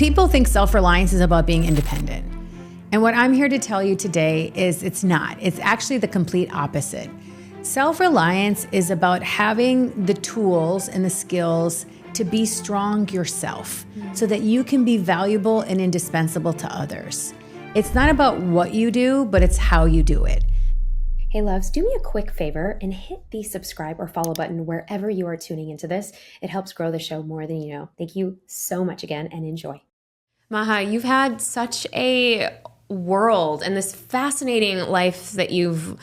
People think self-reliance is about being independent. And what I'm here to tell you today is it's not. It's actually the complete opposite. Self-reliance is about having the tools and the skills to be strong yourself so that you can be valuable and indispensable to others. It's not about what you do, but it's how you do it. Hey loves, do me a quick favor and hit the subscribe or follow button wherever you are tuning into this. It helps grow the show more than you know. Thank you so much again and enjoy. Maha, you've had such a world and this fascinating life that you've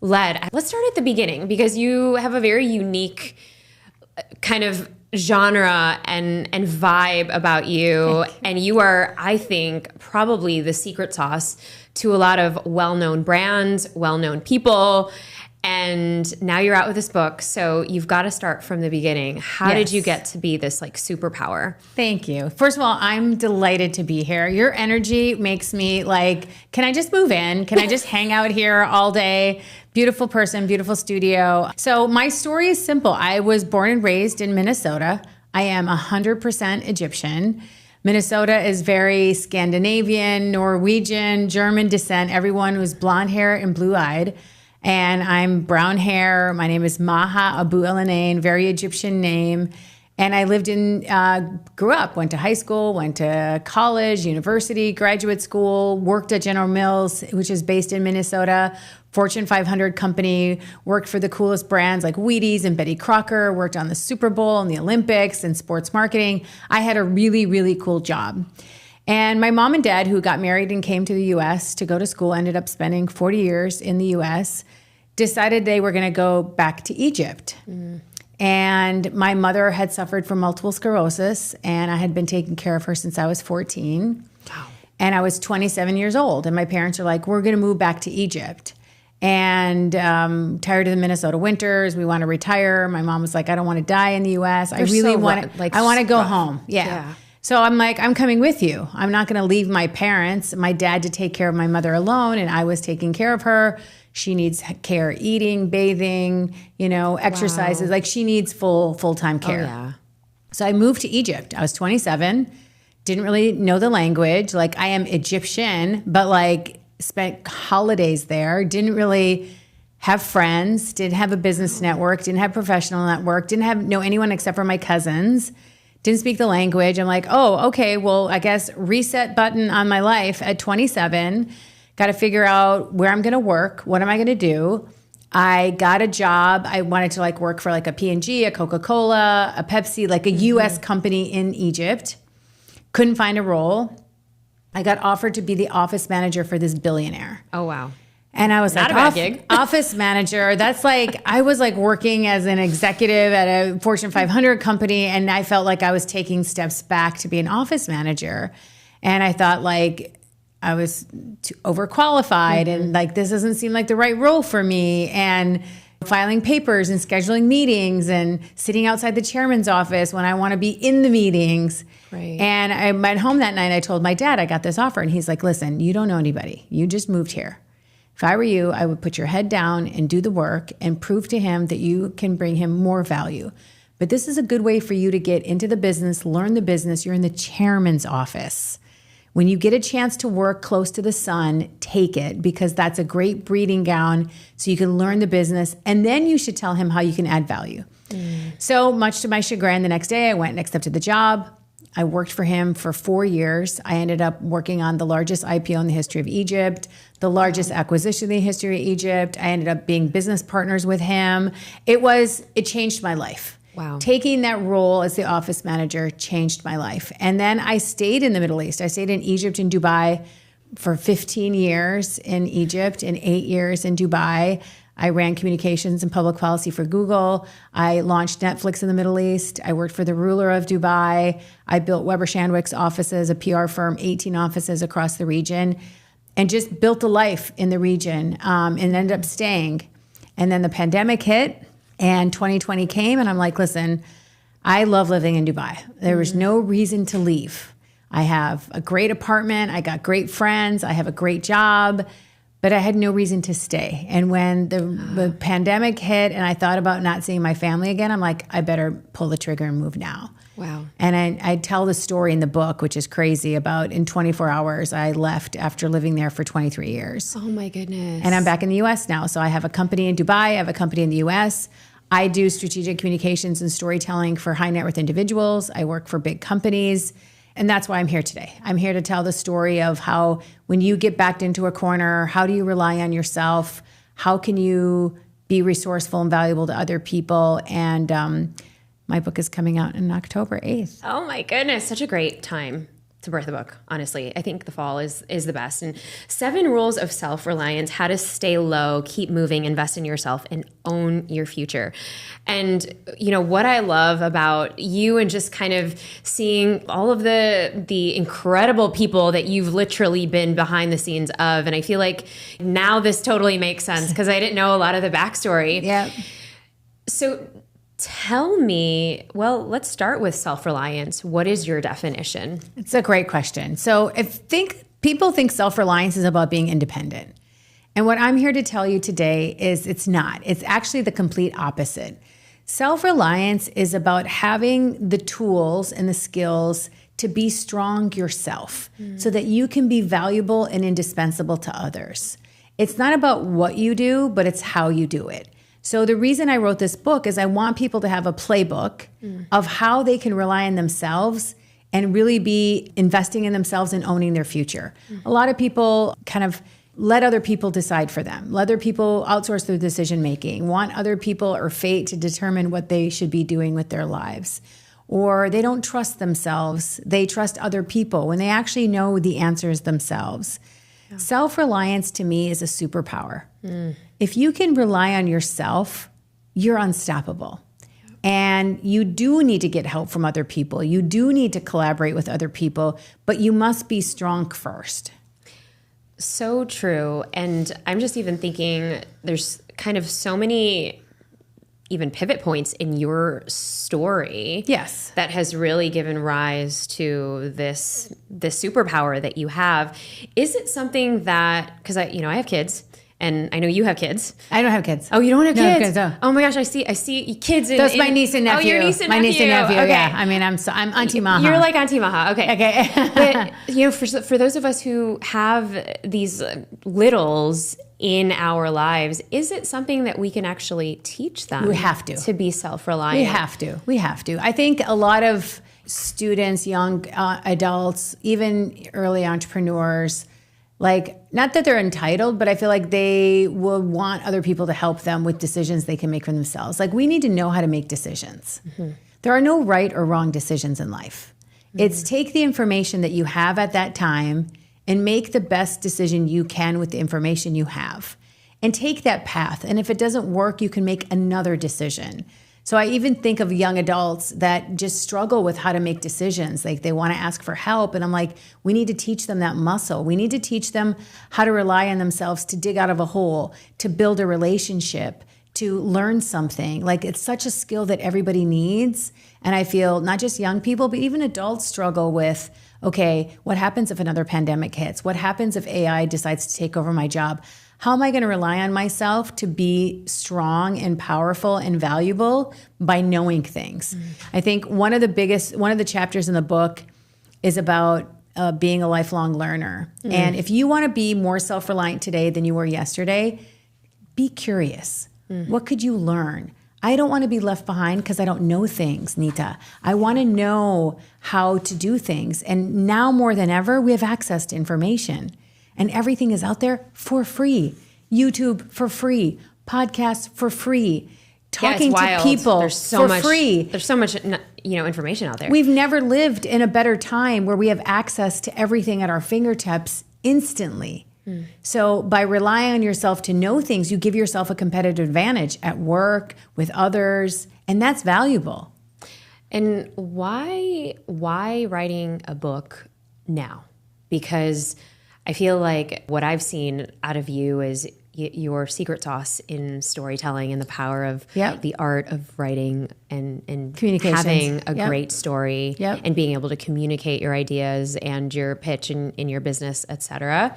led. Let's start at the beginning because you have a very unique kind of genre and vibe about you. And you are, I think, probably the secret sauce to a lot of well-known brands, well-known people. And now you're out with this book. So you've got to start from the beginning. How did you get to be this like superpower? Thank you. First of all, I'm delighted to be here. Your energy makes me like, can I just move in? Can I just hang out here all day? Beautiful person, beautiful studio. So my story is simple. I was born and raised in Minnesota. I am 100% Egyptian. Minnesota is very Scandinavian, Norwegian, German descent. Everyone was blonde hair and blue-eyed. And I'm brown hair. My name is Maha Abouelenein, very Egyptian name. And I grew up, went to high school, went to college, university, graduate school, worked at General Mills, which is based in Minnesota, Fortune 500 company, worked for the coolest brands like Wheaties and Betty Crocker, worked on the Super Bowl and the Olympics and sports marketing. I had a really, really cool job. And my mom and dad, who got married and came to the U.S. to go to school, ended up spending 40 years in the U.S., decided they were going to go back to Egypt. And my mother had suffered from multiple sclerosis, and I had been taking care of her since I was 14. Wow. And I was 27 years old, and my parents are like, we're going to move back to Egypt. And tired of the Minnesota winters, we want to retire. My mom was like, I don't want to die in the U.S. I really want to, I want to go home. Yeah. So I'm like, I'm coming with you. I'm not going to leave my parents, my dad to take care of my mother alone. And I was taking care of her. She needs care, eating, bathing, exercises. Wow. Like she needs full-time care. Oh, yeah. So I moved to Egypt. I was 27, didn't really know the language. Like I am Egyptian, but like spent holidays there, didn't really have friends, didn't have a business network, didn't have professional network, didn't know anyone except for my cousins. Didn't speak the language. I'm like, oh, okay, well, I guess reset button on my life at 27. Got to figure out where I'm going to work. What am I going to do? I got a job. I wanted to like work for like a P&G, a Coca-Cola, a Pepsi, like a U.S. company in Egypt. Couldn't find a role. I got offered to be the office manager for this billionaire. Oh, wow. And I was not like, a bad gig. Office manager. That's like, I was like working as an executive at a Fortune 500 company. And I felt like I was taking steps back to be an office manager. And I thought like I was too overqualified and like, this doesn't seem like the right role for me. And filing papers and scheduling meetings and sitting outside the chairman's office when I want to be in the meetings. Right. And I went home that night. I told my dad I got this offer. And he's like, listen, you don't know anybody. You just moved here. If I were you, I would put your head down and do the work and prove to him that you can bring him more value. But this is a good way for you to get into the business, learn the business. You're in the chairman's office. When you get a chance to work close to the sun, take it because that's a great breeding ground so you can learn the business. And then you should tell him how you can add value. So much to my chagrin, the next day I went and accepted the job. I worked for him for 4 years. I ended up working on the largest IPO in the history of Egypt, the largest acquisition in the history of Egypt. I ended up being business partners with him. It changed my life. Wow. Taking that role as the office manager changed my life. And then I stayed in the Middle East. I stayed in Egypt and Dubai for 15 years in Egypt and 8 years in Dubai. I ran communications and public policy for Google. I launched Netflix in the Middle East. I worked for the ruler of Dubai. I built Weber Shandwick's offices, a PR firm, 18 offices across the region, and just built a life in the region and ended up staying. And then the pandemic hit and 2020 came and I'm like, listen, I love living in Dubai. There was no reason to leave. I have a great apartment. I got great friends. I have a great job. but I had no reason to stay. And when the pandemic hit and I thought about not seeing my family again, I'm like, I better pull the trigger and move now. Wow. And I tell the story in the book, which is crazy, about in 24 hours, I left after living there for 23 years. Oh my goodness. And I'm back in the US now. So I have a company in Dubai, I have a company in the US. I do strategic communications and storytelling for high net worth individuals. I work for big companies. And that's why I'm here today. I'm here to tell the story of how when you get backed into a corner, how do you rely on yourself? How can you be resourceful and valuable to other people? And my book is coming out on October 8th. Oh my goodness, such a great time to birth a book, honestly. I think the fall is the best. And 7 Rules of Self-Reliance, how to stay low, keep moving, invest in yourself, and own your future. And, what I love about you and just kind of seeing all of the incredible people that you've literally been behind the scenes of. And I feel like now this totally makes sense because I didn't know a lot of the backstory. Yeah. So tell me, let's start with self-reliance. What is your definition? It's a great question. So people think self-reliance is about being independent. And what I'm here to tell you today is it's not. It's actually the complete opposite. Self-reliance is about having the tools and the skills to be strong yourself so that you can be valuable and indispensable to others. It's not about what you do, but it's how you do it. So the reason I wrote this book is I want people to have a playbook of how they can rely on themselves and really be investing in themselves and owning their future. A lot of people kind of let other people decide for them, let other people outsource their decision making, want other people or fate to determine what they should be doing with their lives. Or they don't trust themselves, they trust other people when they actually know the answers themselves. Yeah. Self-reliance to me is a superpower. If you can rely on yourself, you're unstoppable. Yeah. And you do need to get help from other people. You do need to collaborate with other people, but you must be strong first. So true. And I'm just even thinking there's kind of so many even pivot points in your story. Yes. That has really given rise to this superpower that you have. Is it something that, because I have kids and I know you have kids. I don't have kids. Oh, you don't have kids? No, kids. Oh my gosh, I see kids. That's my niece and nephew. Oh, your niece and nephew. My niece and nephew, okay. Yeah. I mean, I'm Auntie Maha. You're like Auntie Maha. Okay. Okay. But, for those of us who have these littles in our lives, is it something that we can actually teach them? We have to be self-reliant. We have to. I think a lot of students, young adults, even early entrepreneurs, not that they're entitled, but I feel like they will want other people to help them with decisions they can make for themselves. We need to know how to make decisions. Mm-hmm. There are no right or wrong decisions in life. Mm-hmm. It's take the information that you have at that time and make the best decision you can with the information you have. And take that path. And if it doesn't work, you can make another decision. So I even think of young adults that just struggle with how to make decisions. They want to ask for help. And I'm like, we need to teach them that muscle. We need to teach them how to rely on themselves to dig out of a hole, to build a relationship, to learn something. It's such a skill that everybody needs. And I feel not just young people, but even adults struggle with, okay, what happens if another pandemic hits? What happens if AI decides to take over my job? How am I going to rely on myself to be strong and powerful and valuable by knowing things? I think one of the chapters in the book is about being a lifelong learner. And if you want to be more self-reliant today than you were yesterday, be curious. What could you learn? I don't want to be left behind because I don't know things, Neeta. I want to know how to do things. And now more than ever, we have access to information. And everything is out there for free. YouTube for free. Podcasts for free. Talking to people for free. There's so much information out there. We've never lived in a better time where we have access to everything at our fingertips instantly. So by relying on yourself to know things, you give yourself a competitive advantage at work, with others, and that's valuable. And why writing a book now? Because I feel like what I've seen out of you is your secret sauce in storytelling and the power of the art of writing and having a great story and being able to communicate your ideas and your pitch in your business, et cetera.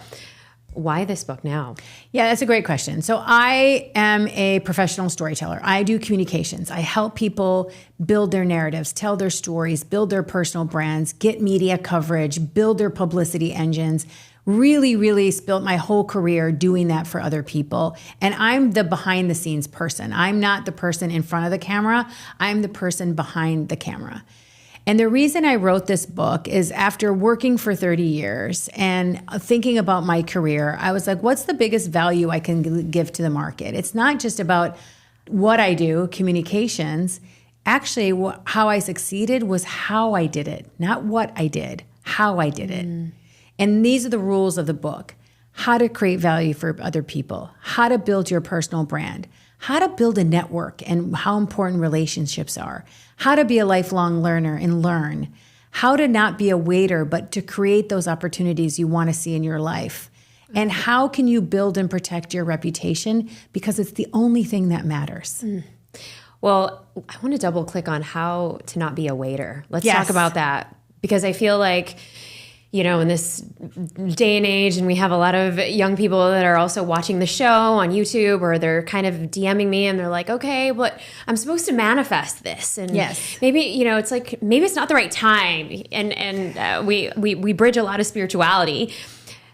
Why this book now? Yeah, that's a great question. So I am a professional storyteller. I do communications. I help people build their narratives, tell their stories, build their personal brands, get media coverage, build their publicity engines. Really spent my whole career doing that for other people. And I'm the behind the scenes person. I'm not the person in front of the camera. I'm the person behind the camera. And the reason I wrote this book is after working for 30 years and thinking about my career, I was like, what's the biggest value I can give to the market? It's not just about what I do, communications. Actually, how I succeeded was how I did it, not what I did, how I did it. And these are the rules of the book: how to create value for other people, how to build your personal brand, how to build a network and how important relationships are, how to be a lifelong learner and learn, how to not be a waiter, but to create those opportunities you want to see in your life. And how can you build and protect your reputation, because it's the only thing that matters. Well, I want to double click on how to not be a waiter. Let's Yes. talk about that, because I feel like, you know, in this day and age, and we have a lot of young people that are also watching the show on YouTube, or they're kind of DMing me and they're like, okay, but I'm supposed to manifest this. And Yes. maybe, you know, it's like, maybe it's not the right time. And we bridge a lot of spirituality.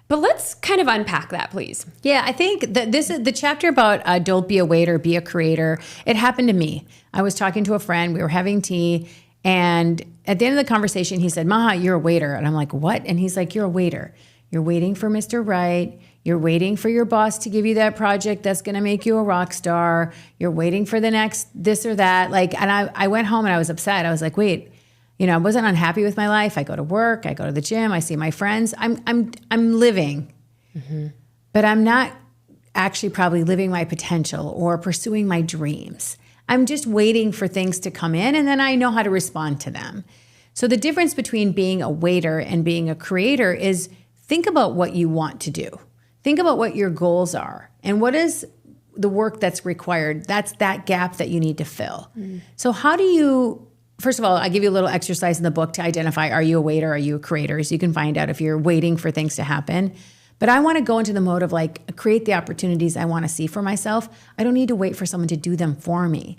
But let's kind of unpack that, please. Yeah, I think that this is the chapter about don't be a waiter, be a creator. It happened to me. I was talking to a friend, we were having tea, and at the end of the conversation, he said, Maha, you're a waiter. And I'm like, what? And he's like, you're a waiter. You're waiting for Mr. Right. You're waiting for your boss to give you that project that's going to make you a rock star. You're waiting for the next this or that. Like, and I went home and I was upset. I was like, wait, you know, I wasn't unhappy with my life. I go to work, I go to the gym, I see my friends. I'm living, but I'm not actually probably living my potential or pursuing my dreams. I'm just waiting for things to come in, and then I know how to respond to them. So the difference between being a waiter and being a creator is think about what you want to do. Think about what your goals are and what is the work that's required. That's that gap that you need to fill. So how do you, first of all, I give you a little exercise in the book to identify, are you a waiter, are you a creator? So you can find out if you're waiting for things to happen. But I want to go into the mode of like, create the opportunities I want to see for myself. I don't need to wait for someone to do them for me.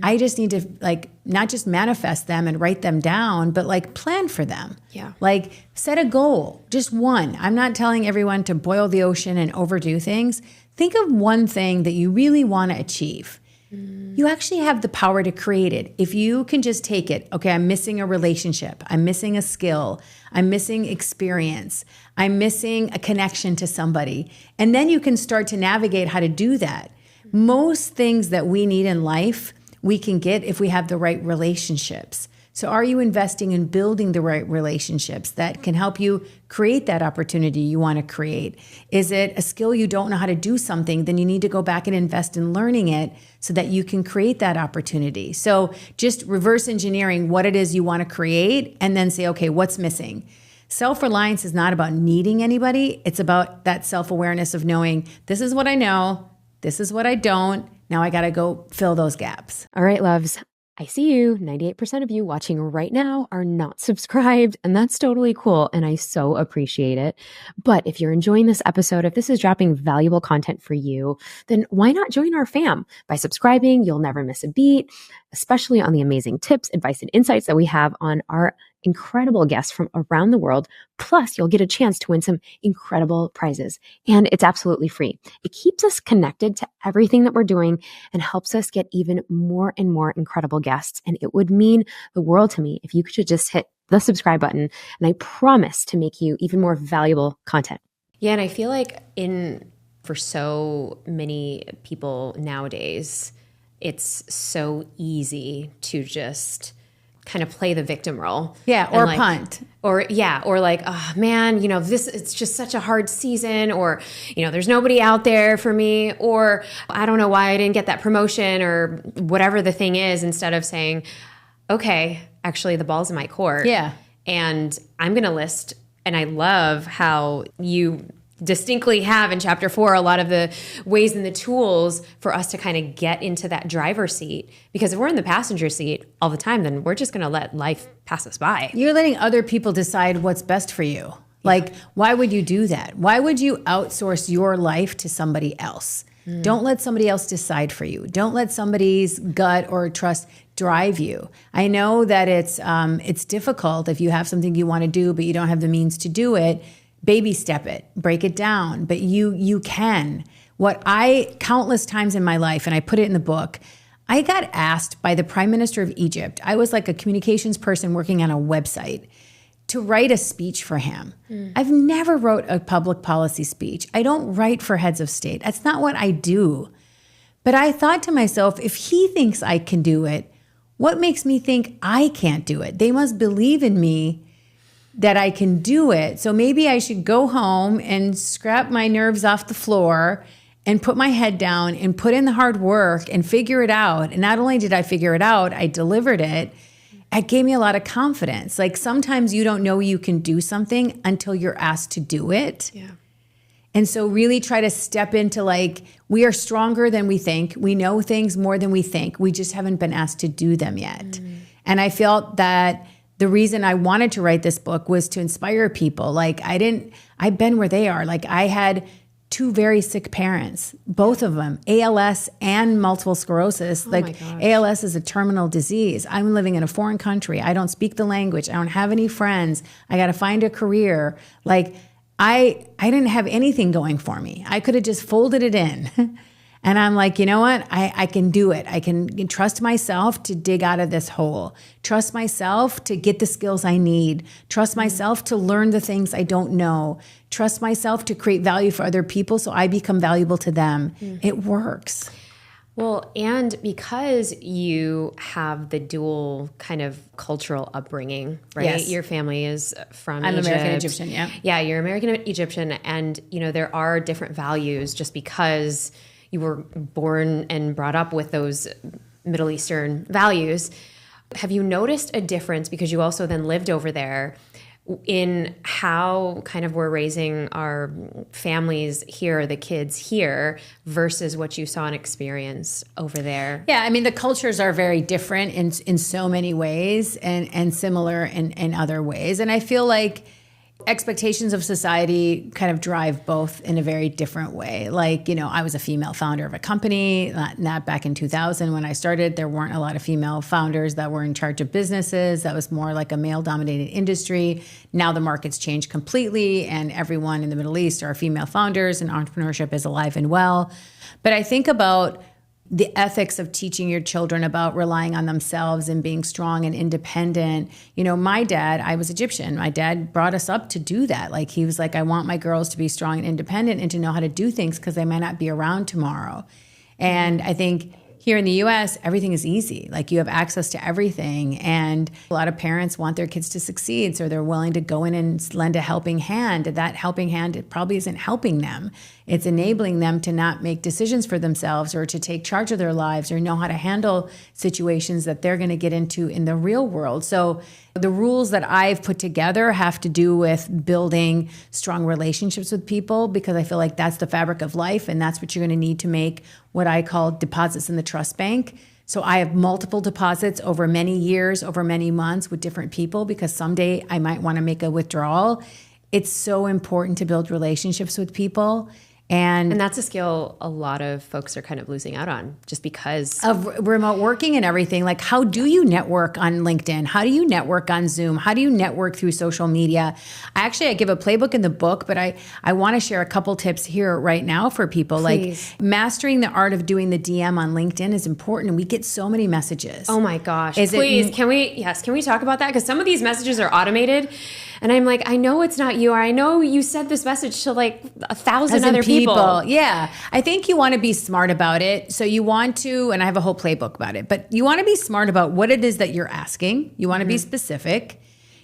I just need to like, not just manifest them and write them down, but like plan for them. Yeah. Like set a goal, just one. I'm not telling everyone to boil the ocean and overdo things. Think of one thing that you really want to achieve. You actually have the power to create it. If you can just take it, okay, I'm missing a relationship, I'm missing a skill, I'm missing experience, I'm missing a connection to somebody. And then you can start to navigate how to do that. Most things that we need in life, we can get if we have the right relationships. So are you investing in building the right relationships that can help you create that opportunity you want to create? Is it a skill you don't know how to do something? Then you need to go back and invest in learning it so that you can create that opportunity. So just reverse engineering what it is you want to create and then say, okay, what's missing? Self-reliance is not about needing anybody. It's about that self-awareness of knowing this is what I know, this is what I don't. Now I got to go fill those gaps. All right, loves. I see you. 98% of you watching right now are not subscribed, and that's totally cool, and I so appreciate it. But if you're enjoying this episode, if this is dropping valuable content for you, then why not join our fam? By subscribing, you'll never miss a beat, especially on the amazing tips, advice, and insights that we have on our incredible guests from around the world. Plus, you'll get a chance to win some incredible prizes. And it's absolutely free. It keeps us connected to everything that we're doing and helps us get even more and more incredible guests. And it would mean the world to me if you could just hit the subscribe button. And I promise to make you even more valuable content. Yeah, and I feel like for so many people nowadays, it's so easy to just kind of play the victim role. Yeah, or punt. Or like, oh man, it's just such a hard season, or, there's nobody out there for me, or I don't know why I didn't get that promotion, or whatever the thing is, instead of saying, okay, actually the ball's in my court. Yeah. And I'm going to list, and I love how you distinctly have in chapter 4 a lot of the ways and the tools for us to kind of get into that driver's seat. Because if we're in the passenger seat all the time, then we're just going to let life pass us by. You're letting other people decide what's best for you. Like, why would you do that? Why would you outsource your life to somebody else? Don't let somebody else decide for you. Don't let somebody's gut or trust drive you. I know that it's difficult if you have something you want to do, but you don't have the means to do it. Baby step it, break it down, but you can. Countless times in my life, and I put it in the book, I got asked by the Prime Minister of Egypt, I was like a communications person working on a website, to write a speech for him. I've never wrote a public policy speech. I don't write for heads of state. That's not what I do. But I thought to myself, if he thinks I can do it, what makes me think I can't do it? They must believe in me that I can do it. So maybe I should go home and scrap my nerves off the floor and put my head down and put in the hard work and figure it out. And not only did I figure it out, I delivered it. It gave me a lot of confidence. Like sometimes you don't know you can do something until you're asked to do it. Yeah. And so really try to step into like, we are stronger than we think. We know things more than we think. We just haven't been asked to do them yet. And I felt that the reason I wanted to write this book was to inspire people. Like I've been where they are. Like I had 2 very sick parents, both of them, ALS and multiple sclerosis. My Like gosh. ALS is a terminal disease. I'm living in a foreign country. I don't speak the language. I don't have any friends. I got to find a career. Like I didn't have anything going for me. I could have just folded it in. And I'm like, you know what? I can do it. I can trust myself to dig out of this hole. Trust myself to get the skills I need. Trust myself to learn the things I don't know. Trust myself to create value for other people so I become valuable to them. It works. Well, and because you have the dual kind of cultural upbringing, right? Yes. Your family is from I'm Egypt. American Egyptian, yeah. Yeah, you're American Egyptian. And, there are different values just because you were born and brought up with those Middle Eastern values. Have you noticed a difference, because you also then lived over there, in how kind of we're raising our families here, the kids here, versus what you saw and experienced over there? Yeah, I mean, the cultures are very different in so many ways and similar in other ways. And I feel like expectations of society kind of drive both in a very different way. Like, I was a female founder of a company, not back in 2000 when I started. There weren't a lot of female founders that were in charge of businesses. That was more like a male-dominated industry. Now the market's changed completely, and everyone in the Middle East are female founders, and entrepreneurship is alive and well. But I think about the ethics of teaching your children about relying on themselves and being strong and independent. My dad, I was Egyptian. My dad brought us up to do that. Like he was like, I want my girls to be strong and independent and to know how to do things because they might not be around tomorrow. And I think here in the US, everything is easy. Like you have access to everything. And a lot of parents want their kids to succeed. So they're willing to go in and lend a helping hand. That helping hand, it probably isn't helping them. It's enabling them to not make decisions for themselves or to take charge of their lives or know how to handle situations that they're going to get into in the real world. So the rules that I've put together have to do with building strong relationships with people, because I feel like that's the fabric of life, and that's what you're going to need to make what I call deposits in the trust bank. So I have multiple deposits over many years, over many months with different people, because someday I might want to make a withdrawal. It's so important to build relationships with people. And that's a skill a lot of folks are kind of losing out on just because of remote working and everything. Like, how do you network on LinkedIn? How do you network on Zoom? How do you network through social media? I give a playbook in the book, but I want to share a couple tips here right now for people. Please. Like mastering the art of doing the DM on LinkedIn is important. We get so many messages. Oh my gosh. Please, can we talk about that? Because some of these messages are automated. And I'm like, I know it's not you, or I know you sent this message to like 1,000 other people. Yeah. I think you want to be smart about it. So you want to, and I have a whole playbook about it, but you want to be smart about what it is that you're asking. You want to be specific.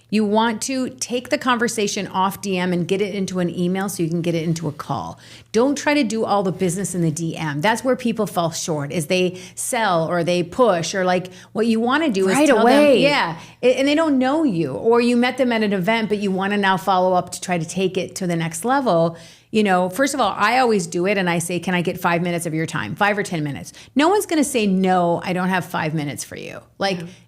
You want to take the conversation off DM and get it into an email so you can get it into a call. Don't try to do all the business in the DM. That's where people fall short, is they sell or they push, or like what you want to do is tell them, and they don't know you, or you met them at an event, but you want to now follow up to try to take it to the next level. First of all, I always do it and I say, can I get 5 minutes of your time? 5 or 10 minutes. No one's going to say, no, I don't have 5 minutes for you.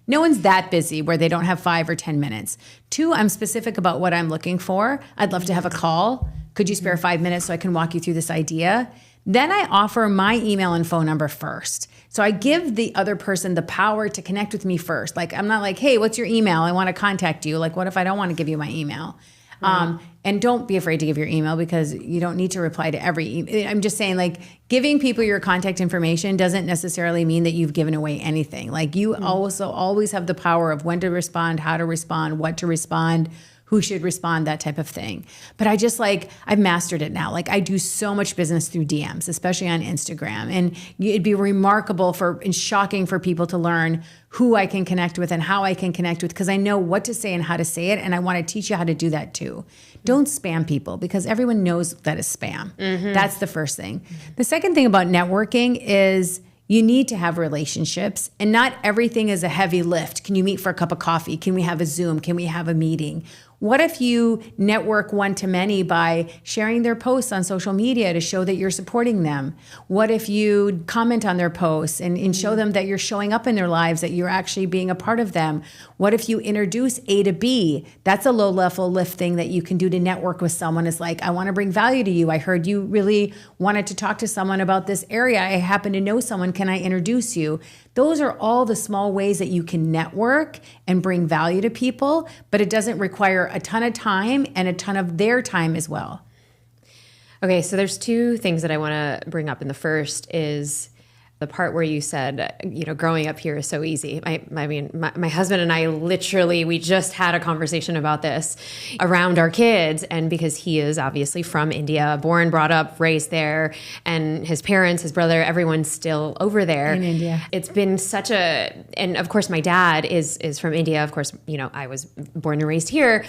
No one's that busy where they don't have 5 or 10 minutes. 2, I'm specific about what I'm looking for. I'd love to have a call. Could you spare 5 minutes so I can walk you through this idea? Then I offer my email and phone number first. So I give the other person the power to connect with me first. I'm not like, hey, what's your email? I want to contact you. What if I don't want to give you my email? And don't be afraid to give your email because you don't need to reply to every email. I'm just saying giving people your contact information doesn't necessarily mean that you've given away anything. You also always have the power of when to respond, how to respond, what to respond, who should respond, that type of thing. But I just I've mastered it now. I do so much business through DMs, especially on Instagram. And it'd be remarkable and shocking for people to learn who I can connect with and how I can connect with, because I know what to say and how to say it. And I want to teach you how to do that too. Don't spam people because everyone knows that is spam. That's the first thing. The second thing about networking is you need to have relationships, and not everything is a heavy lift. Can you meet for a cup of coffee? Can we have a Zoom? Can we have a meeting? What if you network one-to-many by sharing their posts on social media to show that you're supporting them? What if you comment on their posts and show them that you're showing up in their lives, that you're actually being a part of them? What if you introduce A to B? That's a low-level lift thing that you can do to network with someone. Is I want to bring value to you. I heard you really wanted to talk to someone about this area. I happen to know someone. Can I introduce you? Those are all the small ways that you can network and bring value to people, but it doesn't require a ton of time and a ton of their time as well. Okay, so there's 2 things that I want to bring up. And the first is the part where you said, growing up here is so easy. My husband and I we just had a conversation about this around our kids. And because he is obviously from India, born, brought up, raised there, and his parents, his brother, everyone's still over there. In India. It's been and of course my dad is from India. Of course, I was born and raised here.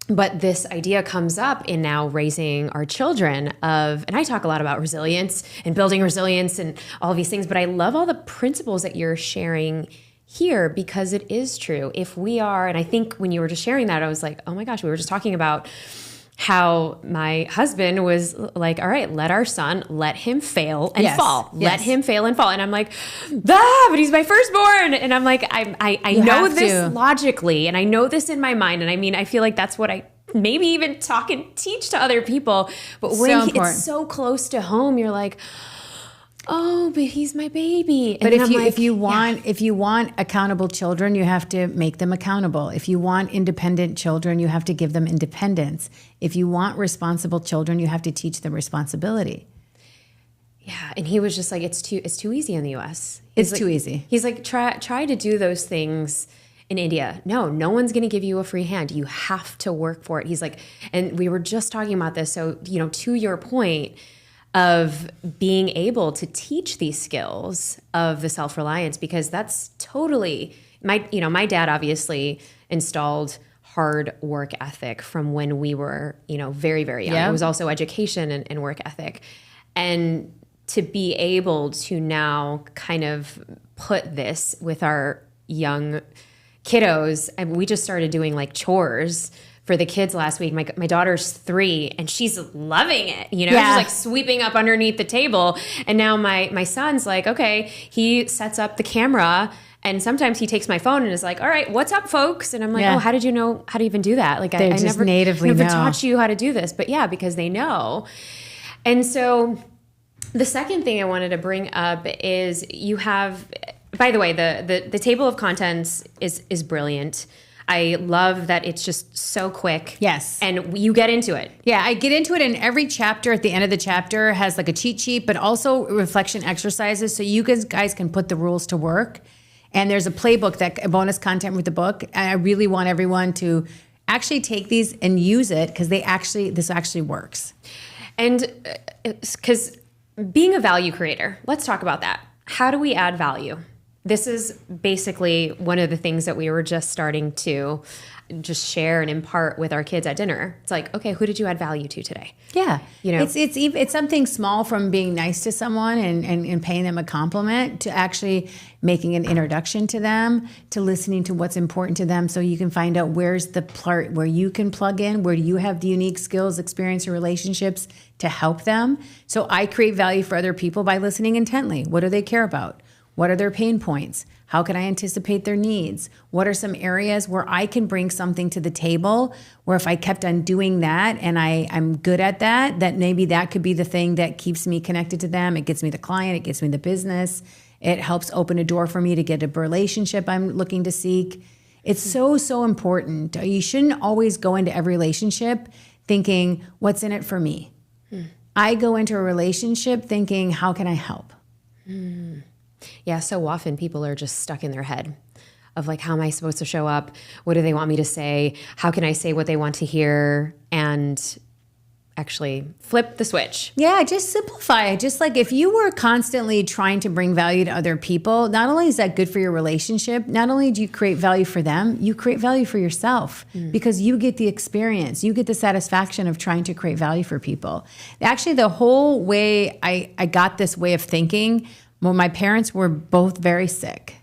But this idea comes up in now raising our children and I talk a lot about resilience and building resilience and all of these things, but I love all the principles that you're sharing here because it is true. If we are, and I think when you were just sharing that, I was like, oh my gosh, we were just talking about how my husband was like, all right, let our son, let him fail and fall. Let him fail and fall. And I'm like, but he's my firstborn. And I'm like, I know this logically, and I know this in my mind. And I feel like that's what I maybe even talk and teach to other people. But when it's so close to home, you're like, oh, but he's my baby. But if you want accountable children, you have to make them accountable. If you want independent children, you have to give them independence. If you want responsible children, you have to teach them responsibility. Yeah, and he was just like, it's too easy in the U.S. It's too easy. He's like, try to do those things in India. No one's going to give you a free hand. You have to work for it. He's like, and we were just talking about this. So, to your point of being able to teach these skills of the self-reliance, because that's totally my dad obviously installed hard work ethic from when we were, very, very young. It was also education and work ethic. And to be able to now kind of put this with our young kiddos, and we just started doing chores for the kids last week. My daughter's 3 and she's loving it. She's sweeping up underneath the table. And now my son's like, okay, he sets up the camera and sometimes he takes my phone and is like, all right, what's up, folks? And I'm like, oh, how did you know how to even do that? I never natively know. Taught you how to do this. But yeah, because they know. And so the second thing I wanted to bring up is you have, by the way, the table of contents is brilliant. I love that it's just so quick. Yes. And you get into it. Yeah, I get into it, and every chapter at the end of the chapter has a cheat sheet, but also reflection exercises so you guys can put the rules to work. And there's a playbook, that bonus content with the book. And I really want everyone to actually take these and use it because this actually works. And because being a value creator, let's talk about that. How do we add value? This is basically one of the things that we were just starting to just share and impart with our kids at dinner. It's like, okay, who did you add value to today? Yeah. You know, it's something small, from being nice to someone and paying them a compliment, to actually making an introduction to them, to listening to what's important to them, so you can find out where's the part where you can plug in, where you have the unique skills, experience, or relationships to help them. So I create value for other people by listening intently. What do they care about? What are their pain points? How can I anticipate their needs? What are some areas where I can bring something to the table, where if I kept on doing that and I'm good at that, that maybe that could be the thing that keeps me connected to them. It gets me the client, it gets me the business. It helps open a door for me to get a relationship I'm looking to seek. It's so important. You shouldn't always go into every relationship thinking, what's in it for me? I go into a relationship thinking, how can I help? Yeah, so often people are just stuck in their head of like, how am I supposed to show up? What do they want me to say? How can I say what they want to hear? And actually flip the switch. Yeah, just simplify it. Just like if you were constantly trying to bring value to other people, not only is that good for your relationship, not only do you create value for them, you create value for yourself because you get the experience, you get the satisfaction of trying to create value for people. Actually, the whole way I got this way of thinking, well, my parents were both very sick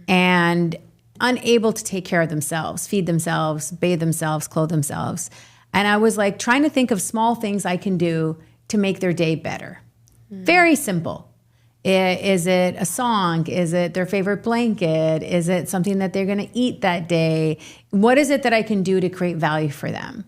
and unable to take care of themselves, feed themselves, bathe themselves, clothe themselves. And I was like trying to think of small things I can do to make their day better. Very simple. Is it a song? Is it their favorite blanket? Is it something that they're going to eat that day? What is it that I can do to create value for them?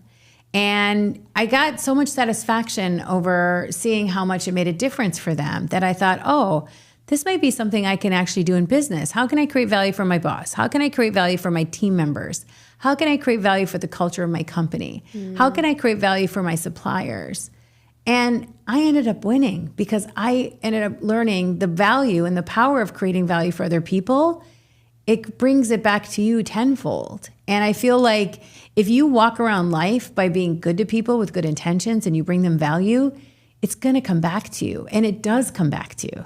And I got so much satisfaction over seeing how much it made a difference for them that I thought, oh, this might be something I can actually do in business. How can I create value for my boss? How can I create value for my team members? How can I create value for the culture of my company? How can I create value for my suppliers? And I ended up winning because I ended up learning the value and the power of creating value for other people. It brings it back to you tenfold. And I feel like if you walk around life by being good to people with good intentions and you bring them value, it's going to come back to you. And it does come back to you.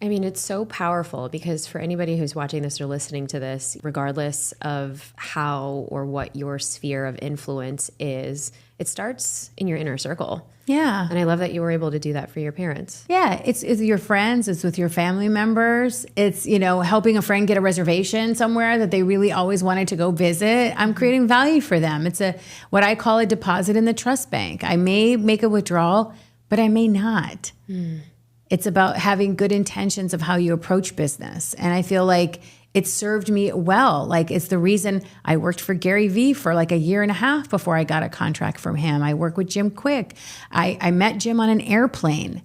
I mean, it's so powerful because for anybody who's watching this or listening to this, regardless of how or what your sphere of influence is, it starts in your inner circle. Yeah. And I love that you were able to do that for your parents. Yeah. It's your friends. It's with your family members. It's, helping a friend get a reservation somewhere that they really always wanted to go visit. I'm creating value for them. It's what I call a deposit in the trust bank. I may make a withdrawal, but I may not. It's about having good intentions of how you approach business. And I feel like it served me well. Like it's the reason I worked for Gary Vee for like a year and a half before I got a contract from him. I worked with Jim Kwik. I met Jim on an airplane.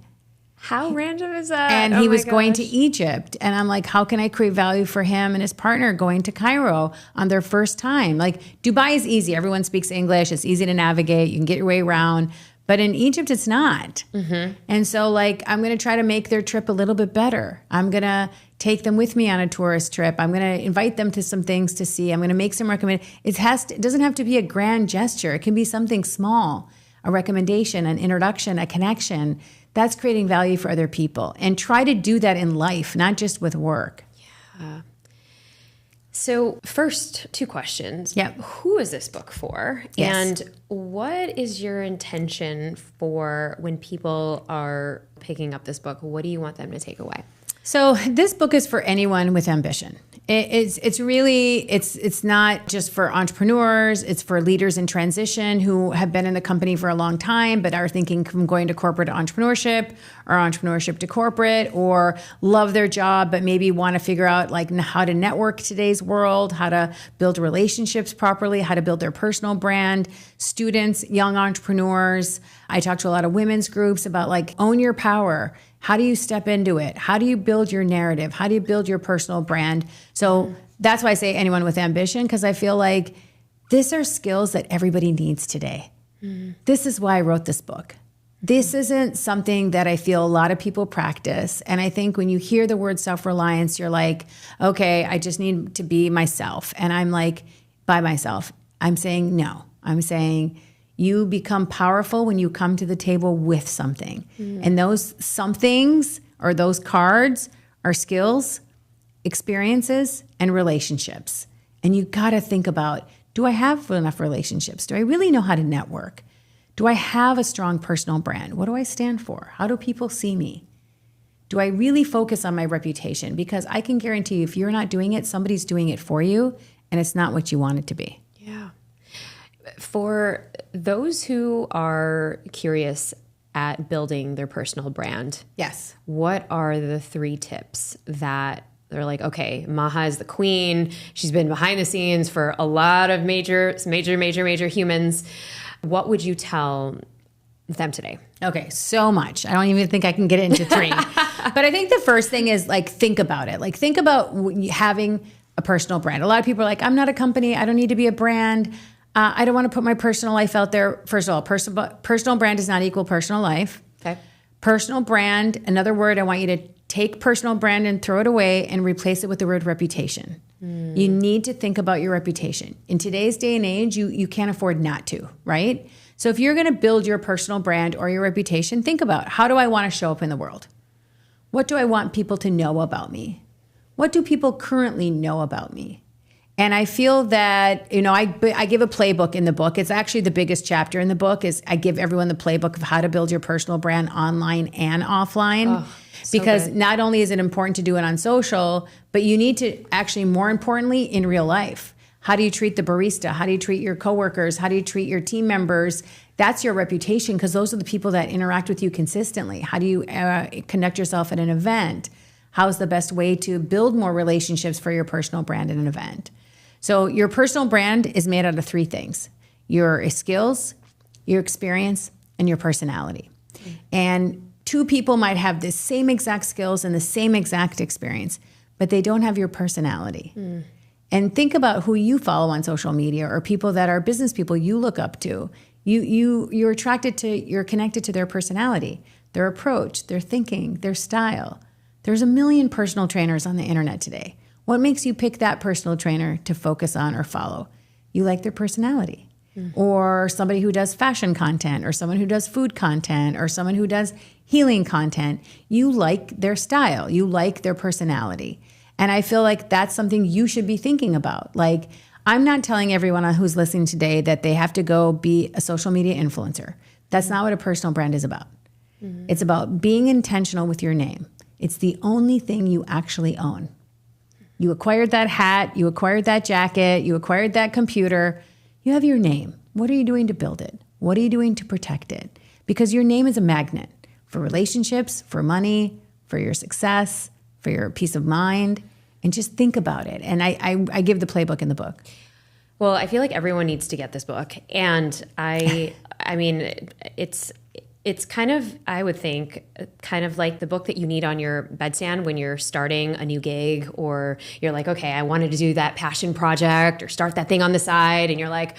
How random is that? And he was going to Egypt. And I'm like, how can I create value for him and his partner going to Cairo on their first time? Like Dubai is easy. Everyone speaks English. It's easy to navigate. You can get your way around. But in Egypt, it's not. And so I'm going to try to make their trip a little bit better. I'm going to take them with me on a tourist trip. I'm going to invite them to some things to see. I'm going to make some recommendations. It doesn't have to be a grand gesture. It can be something small, a recommendation, an introduction, a connection. That's creating value for other people. And try to do that in life, not just with work. Yeah. So first, 2 questions. Yep. Who is this book for? Yes. And what is your intention for when people are picking up this book? What do you want them to take away? So this book is for anyone with ambition. It's really not just for entrepreneurs. It's for leaders in transition who have been in the company for a long time, but are thinking from going to corporate entrepreneurship or entrepreneurship to corporate, or love their job, but maybe want to figure out how to network today's world, how to build relationships properly, how to build their personal brand. Students, young entrepreneurs. I talk to a lot of women's groups about own your power. How do you step into it? How do you build your narrative? How do you build your personal brand? So that's why I say anyone with ambition, because I feel like these are skills that everybody needs today. This is why I wrote this book. This isn't something that I feel a lot of people practice. And I think when you hear the word self-reliance, you're like, okay, I just need to be myself. And I'm by myself. I'm saying no. I'm saying you become powerful when you come to the table with something. And those somethings or those cards are skills, experiences, and relationships. And you got to think about, do I have enough relationships? Do I really know how to network? Do I have a strong personal brand? What do I stand for? How do people see me? Do I really focus on my reputation? Because I can guarantee you, if you're not doing it, somebody's doing it for you, and it's not what you want it to be. Yeah. For those who are curious at building their personal brand, yes, what are the 3 tips that they're like, okay, Maha is the queen. She's been behind the scenes for a lot of major humans. What would you tell them today? Okay, so much. I don't even think I can get it into 3. But I think the first thing is like, think about it. Like, think about having a personal brand. A lot of people are like, I'm not a company. I don't need to be a brand. I don't want to put my personal life out there. First of all, personal brand does not equal personal life. Okay. Personal brand, another word, I want you to take personal brand and throw it away and replace it with the word reputation. You need to think about your reputation. In today's day and age, you can't afford not to, right? So if you're going to build your personal brand or your reputation, think about, how do I want to show up in the world? What do I want people to know about me? What do people currently know about me? And I feel that, I give a playbook in the book. It's actually the biggest chapter in the book. Is I give everyone the playbook of how to build your personal brand online and offline. Oh, so because good. not only is it important to do it on social, but you need to actually, more importantly, in real life. How do you treat the barista? How do you treat your coworkers? How do you treat your team members? That's your reputation, because those are the people that interact with you consistently. How do you conduct yourself at an event? How's the best way to build more relationships for your personal brand at an event? So your personal brand is made out of 3 things: your skills, your experience, and your personality. And 2 people might have the same exact skills and the same exact experience, but they don't have your personality. And think about who you follow on social media, or people that are business people you look up to. You're connected to their personality, their approach, their thinking, their style. There's a million personal trainers on the internet today. What makes you pick that personal trainer to focus on or follow? You like their personality. Or somebody who does fashion content, or someone who does food content, or someone who does healing content. You like their style. You like their personality. And I feel like that's something you should be thinking about. Like, I'm not telling everyone who's listening today that they have to go be a social media influencer. That's not what a personal brand is about. It's about being intentional with your name. It's the only thing you actually own. You acquired that hat, you acquired that jacket, you acquired that computer. You have your name. What are you doing to build it? What are you doing to protect it? Because your name is a magnet for relationships, for money, for your success, for your peace of mind. And just think about it. And I give the playbook in the book. Well, I feel like everyone needs to get this book. And I mean, it's kind of, I would think, kind of like the book that you need on your bedstand when you're starting a new gig, or you're like, okay, I wanted to do that passion project or start that thing on the side. And you're like,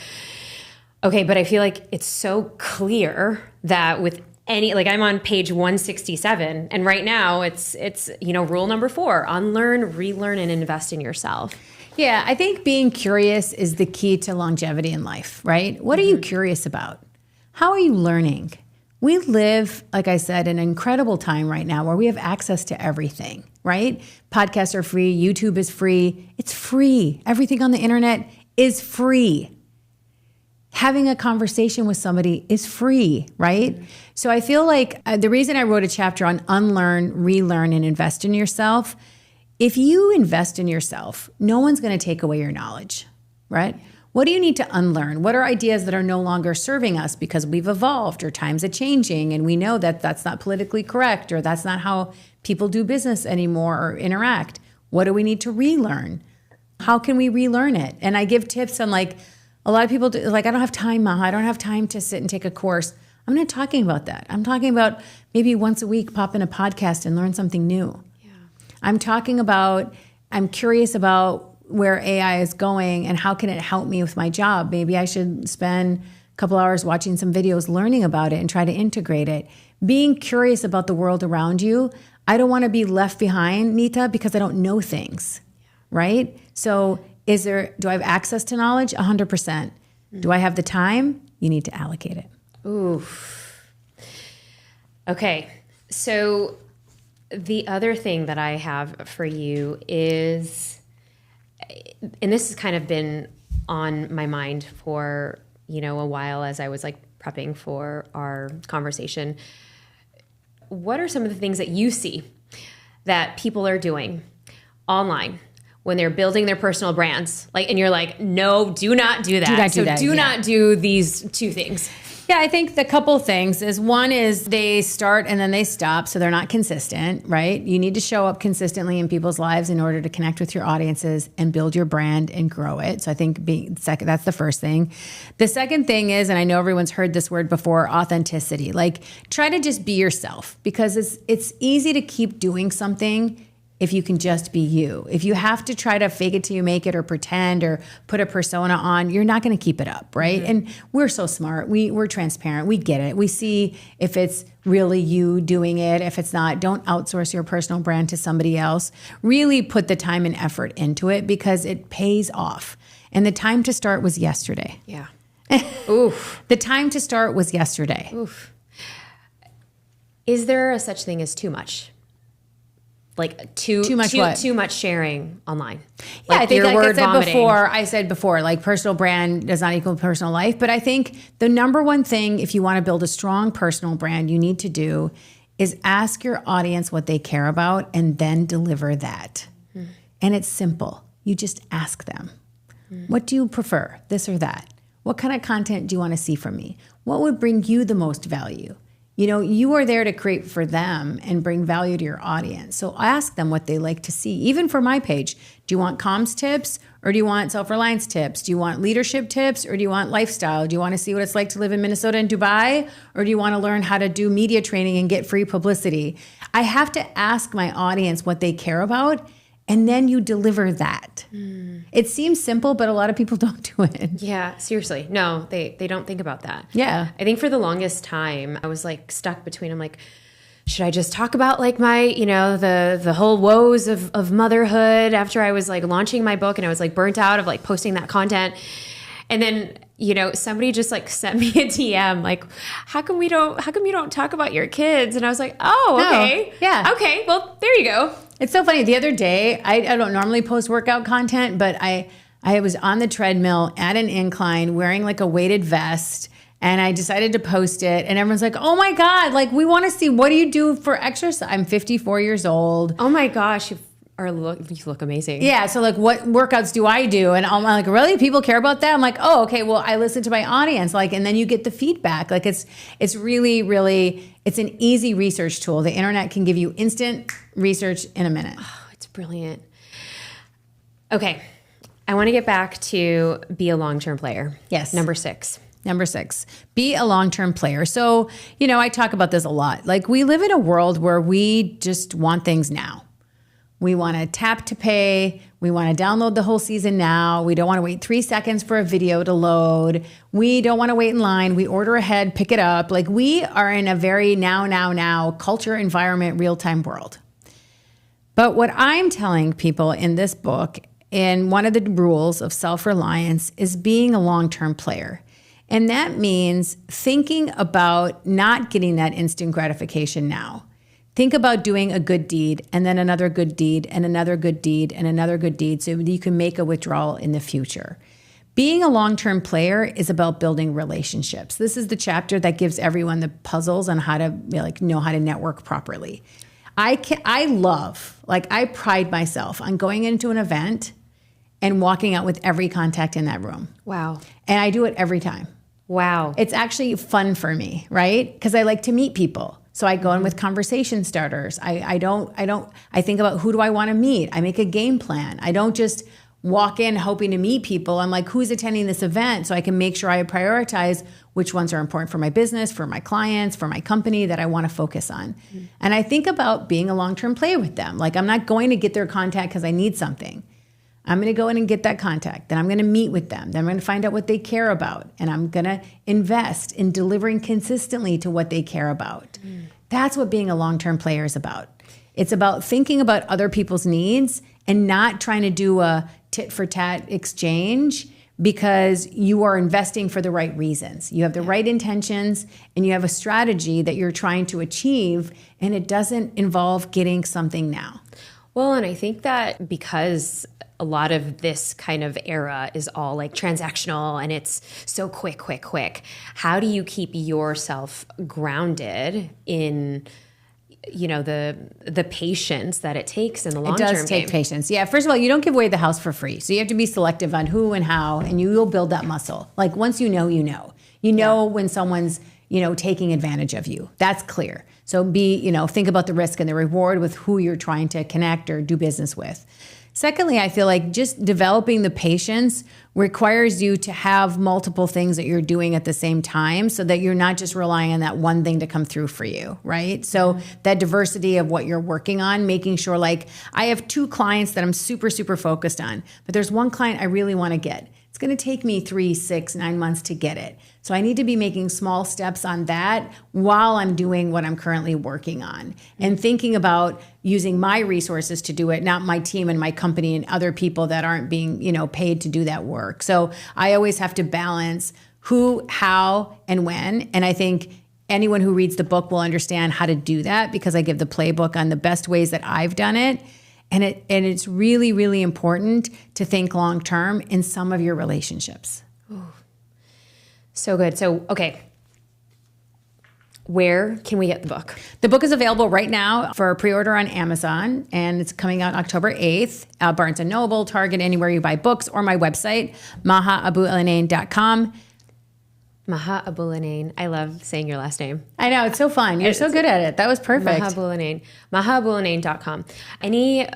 okay, but I feel like it's so clear that with like I'm on page 167, and right now it's rule number 4, unlearn, relearn, and invest in yourself. Yeah, I think being curious is the key to longevity in life, right? What are you curious about? How are you learning? We live, like I said, an incredible time right now where we have access to everything, right? Podcasts are free. YouTube is free. It's free. Everything on the internet is free. Having a conversation with somebody is free, right? So I feel like the reason I wrote a chapter on unlearn, relearn, and invest in yourself, if you invest in yourself, no one's going to take away your knowledge, right? What do you need to unlearn? What are ideas that are no longer serving us because we've evolved, or times are changing and we know that that's not politically correct, or that's not how people do business anymore or interact? What do we need to relearn? How can we relearn it? And I give tips on, like, a lot of people do, like, I don't have time, Maha. I don't have time to sit and take a course. I'm not talking about that. I'm talking about maybe once a week, pop in a podcast and learn something new. Yeah. I'm talking about, I'm curious about where AI is going and how can it help me with my job. Maybe I should spend a couple hours watching some videos, learning about it and try to integrate it. Being curious about the world around you. I don't want to be left behind, Neeta, because I don't know things, right? So do I have access to knowledge? 100%. Do I have the time? You need to allocate it. Ooh. Okay. So the other thing that I have for you is and this has kind of been on my mind for, a while as I was like prepping for our conversation. What are some of the things that you see that people are doing online when they're building their personal brands? And you're like, no, do not do that. Do not do these two things. Yeah, I think the couple things is, one is they start and then they stop, so they're not consistent, right? You need to show up consistently in people's lives in order to connect with your audiences and build your brand and grow it. So I think that's the first thing. The second thing is, and I know everyone's heard this word before, authenticity. Try to just be yourself, because it's easy to keep doing something if you can just be you. If you have to try to fake it till you make it or pretend or put a persona on, you're not going to keep it up, right? Mm-hmm. And we're so smart. We're transparent. We get it. We see if it's really you doing it. If it's not, don't outsource your personal brand to somebody else. Really put the time and effort into it, because it pays off. And the time to start was yesterday. Yeah. Oof. The time to start was yesterday. Oof. Is there a such thing as too much? Too much sharing online. Yeah, I think I said before, personal brand does not equal personal life. But I think the number one thing, if you want to build a strong personal brand, you need to do is ask your audience what they care about and then deliver that. Mm. And it's simple. You just ask them, what do you prefer, this or that? What kind of content do you want to see from me? What would bring you the most value? You are there to create for them and bring value to your audience. So ask them what they like to see. Even for my page, do you want comms tips, or do you want self-reliance tips? Do you want leadership tips, or do you want lifestyle? Do you want to see what it's like to live in Minnesota and Dubai? Or do you want to learn how to do media training and get free publicity? I have to ask my audience what they care about, and then you deliver that. Mm. It seems simple, but a lot of people don't do it. Yeah, seriously. No, they don't think about that. Yeah. I think for the longest time, I was stuck between, I'm like, should I just talk about my, the whole woes of motherhood after I was launching my book and I was burnt out of posting that content. And then, somebody just sent me a DM, how come you don't talk about your kids? And I was like, oh, okay. No. Yeah. Okay. Well, there you go. It's so funny. The other day, I don't normally post workout content, but I was on the treadmill at an incline wearing a weighted vest, and I decided to post it, and everyone's like, oh my God, we want to see, what do you do for exercise? I'm 54 years old. Oh my gosh. You look amazing. Yeah. So what workouts do I do? And I'm like, really? People care about that? I'm like, oh, okay. Well, I listen to my audience. And then you get the feedback. It's really, really, it's an easy research tool. The internet can give you instant research in a minute. Oh, it's brilliant. Okay. I want to get back to be a long-term player. Yes. Number 6. Be a long-term player. So, I talk about this a lot. We live in a world where we just want things now. We want to tap to pay. We want to download the whole season now. We don't want to wait 3 seconds for a video to load. We don't want to wait in line. We order ahead, pick it up. We are in a very now culture, environment, real-time world. But what I'm telling people in this book, in one of the rules of self-reliance, is being a long-term player. And that means thinking about not getting that instant gratification now. Think about doing a good deed and then another good deed and another good deed and another good deed so you can make a withdrawal in the future. Being a long-term player is about building relationships. This is the chapter that gives everyone the puzzles on how to know how to network properly. I pride myself on going into an event and walking out with every contact in that room. Wow. And I do it every time. Wow. It's actually fun for me, right? Because I like to meet people. So I go in with conversation starters. I think about, who do I want to meet? I make a game plan. I don't just walk in hoping to meet people. I'm like, who's attending this event? So I can make sure I prioritize which ones are important for my business, for my clients, for my company that I want to focus on. Mm-hmm. And I think about being a long-term player with them. I'm not going to get their contact because I need something. I'm going to go in and get that contact. Then I'm going to meet with them. Then I'm going to find out what they care about. And I'm going to invest in delivering consistently to what they care about. Mm. That's what being a long-term player is about. It's about thinking about other people's needs and not trying to do a tit-for-tat exchange, because you are investing for the right reasons. You have the right intentions and you have a strategy that you're trying to achieve, and it doesn't involve getting something now. Well, and I think that because a lot of this kind of era is all like transactional and it's so quick. How do you keep yourself grounded in, you know, the patience that it takes in the long term? It does take patience. Yeah. First of all, you don't give away the house for free. So you have to be selective on who and how, and you will build that muscle. Like once you know, when someone's, taking advantage of you. That's clear. So think about the risk and the reward with who you're trying to connect or do business with. Secondly, I feel like just developing the patience requires you to have multiple things that you're doing at the same time so that you're not just relying on that one thing to come through for you, right? So that diversity of what you're working on, making sure, like, I have 2 clients that I'm super, super focused on, but there's one client I really want to get. It's going to take me 3, 6, 9 months to get it. So I need to be making small steps on that while I'm doing what I'm currently working on and thinking about using my resources to do it, not my team and my company and other people that aren't being, paid to do that work. So I always have to balance who, how, and when. And I think anyone who reads the book will understand how to do that because I give the playbook on the best ways that I've done it. And it's really, really important to think long term in some of your relationships. Ooh. So good. So, okay. Where can we get the book? The book is available right now for pre-order on Amazon, and it's coming out October 8th. Barnes & Noble, Target, anywhere you buy books, or my website, mahaabouelenein.com. Maha Abouelenein. I love saying your last name. I know. It's so fun. You're so good at it. That was perfect. Maha Abouelenein. mahaabouelenein.com. Any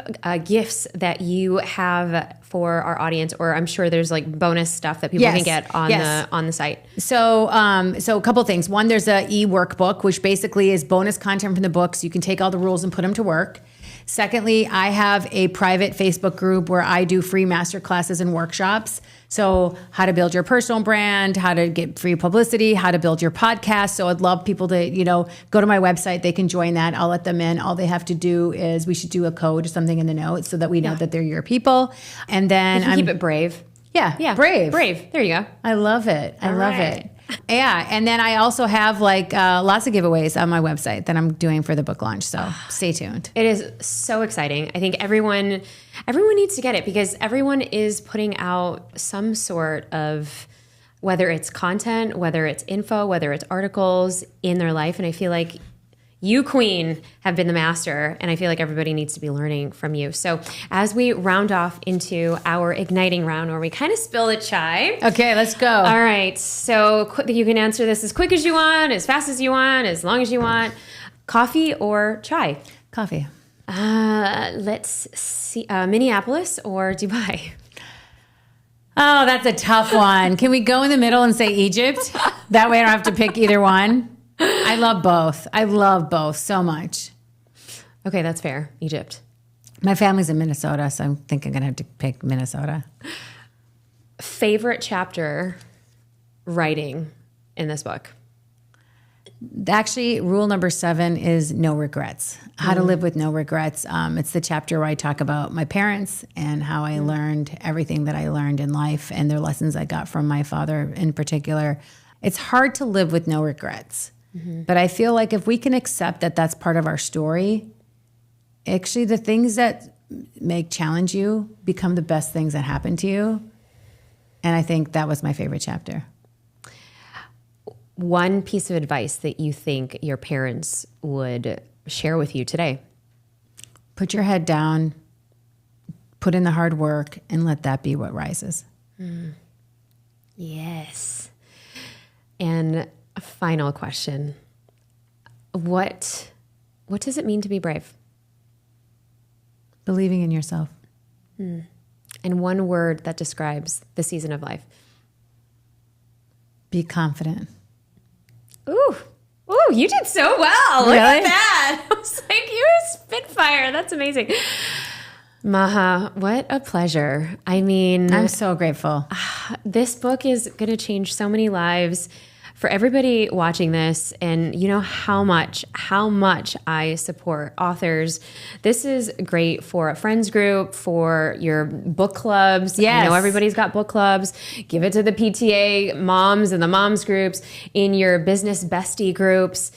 gifts that you have for our audience, or I'm sure there's like bonus stuff that people can get on the site. So a couple things. One, there's a e-workbook, which basically is bonus content from the book. So you can take all the rules and put them to work. Secondly, I have a private Facebook group where I do free master classes and workshops. So how to build your personal brand, how to get free publicity, how to build your podcast. So I'd love people to, go to my website. They can join that. I'll let them in. All they have to do is we should do a code or something in the notes so that we know that they're your people. And then keep it brave. Yeah. Brave. There you go. I love it. I love it. Yeah. And then I also have lots of giveaways on my website that I'm doing for the book launch. So stay tuned. It is so exciting. I think everyone needs to get it because everyone is putting out some sort of, whether it's content, whether it's info, whether it's articles in their life. And I feel like you, Queen, have been the master, and I feel like everybody needs to be learning from you. So as we round off into our igniting round where we kind of spill the chai. Okay, let's go. All right. So you can answer this as quick as you want, as fast as you want, as long as you want. Coffee or chai? Coffee. Let's see. Minneapolis or Dubai? Oh, that's a tough one. Can we go in the middle and say Egypt? That way I don't have to pick either one. I love both so much. Okay, that's fair. Egypt. My family's in Minnesota, so I think I'm going to have to pick Minnesota. Favorite chapter writing in this book? Actually, rule number 7 is no regrets. How to live with no regrets. It's the chapter where I talk about my parents and how I learned everything that I learned in life and the lessons I got from my father in particular. It's hard to live with no regrets. But I feel like if we can accept that that's part of our story, actually the things that challenge you become the best things that happen to you. And I think that was my favorite chapter. One piece of advice that you think your parents would share with you today? Put your head down, put in the hard work, and let that be what rises. Yes. And a final question. What does it mean to be brave? Believing in yourself. And one word that describes the season of life. Be confident. Ooh, you did so well. Really? Look at that. I was like, you're a spitfire. That's amazing. Maha, what a pleasure. I mean, I'm so grateful. This book is going to change so many lives for everybody watching this. And you know how much I support authors. This is great for a friends group, for your book clubs. Yes. I know everybody's got book clubs. Give it to the PTA moms and the moms groups, in your business bestie groups.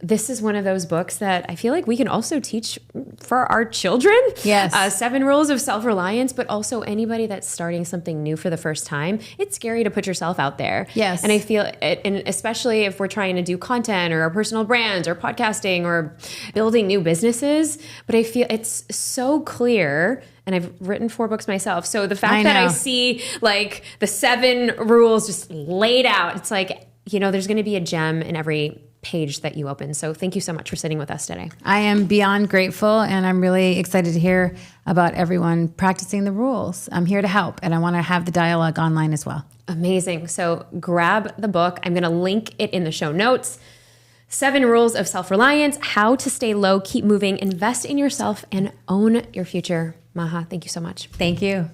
this is one of those books that I feel like we can also teach for our children. Yes. 7 Rules of Self-Reliance, but also anybody that's starting something new for the first time. It's scary to put yourself out there. Yes. And I feel it, and especially if we're trying to do content or our personal brands or podcasting or building new businesses, but I feel it's so clear. And I've written 4 books myself. So the fact that I see like the 7 rules just laid out, it's like, there's going to be a gem in every page that you open. So thank you so much for sitting with us today. I am beyond grateful, and I'm really excited to hear about everyone practicing the rules. I'm here to help, and I want to have the dialogue online as well. Amazing. So grab the book. I'm going to link it in the show notes. 7 Rules of Self-Reliance, how to stay low, keep moving, invest in yourself, and own your future. Maha, thank you so much. Thank you.